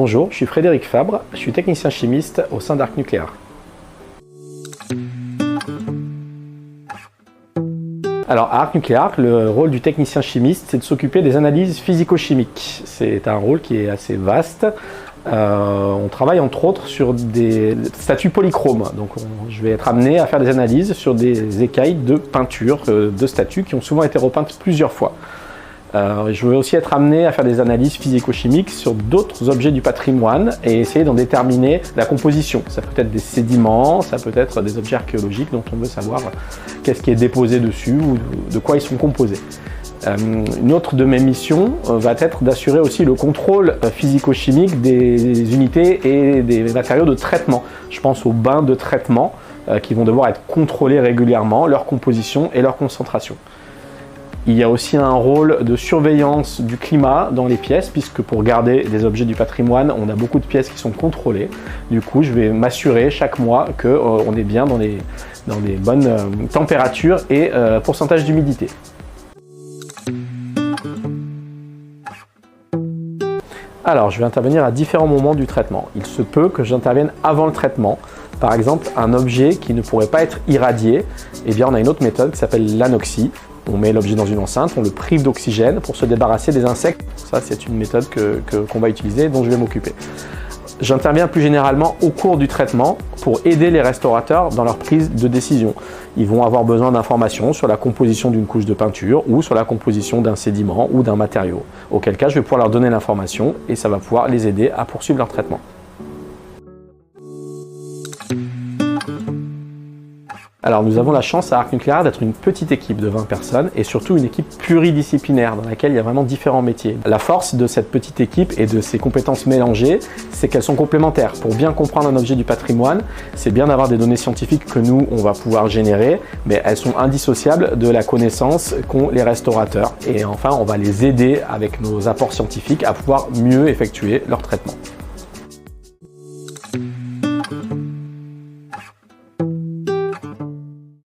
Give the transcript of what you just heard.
Bonjour, je suis Frédéric Fabre, je suis technicien chimiste au sein d'Arc Nucléaire. Alors à Arc Nucléaire, le rôle du technicien chimiste, c'est de s'occuper des analyses physico-chimiques. C'est un rôle qui est assez vaste. On travaille entre autres sur des statuts polychromes. Donc je vais être amené à faire des analyses sur des écailles de peinture de statues qui ont souvent été repeintes plusieurs fois. Je vais aussi être amené à faire des analyses physico-chimiques sur d'autres objets du patrimoine et essayer d'en déterminer la composition. Ça peut être des sédiments, ça peut être des objets archéologiques dont on veut savoir qu'est-ce qui est déposé dessus ou de quoi ils sont composés. Une autre de mes missions va être d'assurer aussi le contrôle physico-chimique des unités et des matériaux de traitement. Je pense aux bains de traitement qui vont devoir être contrôlés régulièrement, leur composition et leur concentration. Il y a aussi un rôle de surveillance du climat dans les pièces, puisque pour garder des objets du patrimoine, on a beaucoup de pièces qui sont contrôlées. Du coup, je vais m'assurer chaque mois qu'on est bien dans des bonnes températures et pourcentage d'humidité. Alors, je vais intervenir à différents moments du traitement. Il se peut que j'intervienne avant le traitement. Par exemple, un objet qui ne pourrait pas être irradié, eh bien, on a une autre méthode qui s'appelle l'anoxie. On met l'objet dans une enceinte, on le prive d'oxygène pour se débarrasser des insectes. Ça, c'est une méthode qu'on va utiliser et dont je vais m'occuper. J'interviens plus généralement au cours du traitement pour aider les restaurateurs dans leur prise de décision. Ils vont avoir besoin d'informations sur la composition d'une couche de peinture ou sur la composition d'un sédiment ou d'un matériau. Auquel cas, je vais pouvoir leur donner l'information et ça va pouvoir les aider à poursuivre leur traitement. Alors nous avons la chance à Arc Nucléaire d'être une petite équipe de 20 personnes et surtout une équipe pluridisciplinaire dans laquelle il y a vraiment différents métiers. La force de cette petite équipe et de ses compétences mélangées, c'est qu'elles sont complémentaires. Pour bien comprendre un objet du patrimoine, c'est bien d'avoir des données scientifiques que nous, on va pouvoir générer, mais elles sont indissociables de la connaissance qu'ont les restaurateurs. Et enfin, on va les aider avec nos apports scientifiques à pouvoir mieux effectuer leur traitement.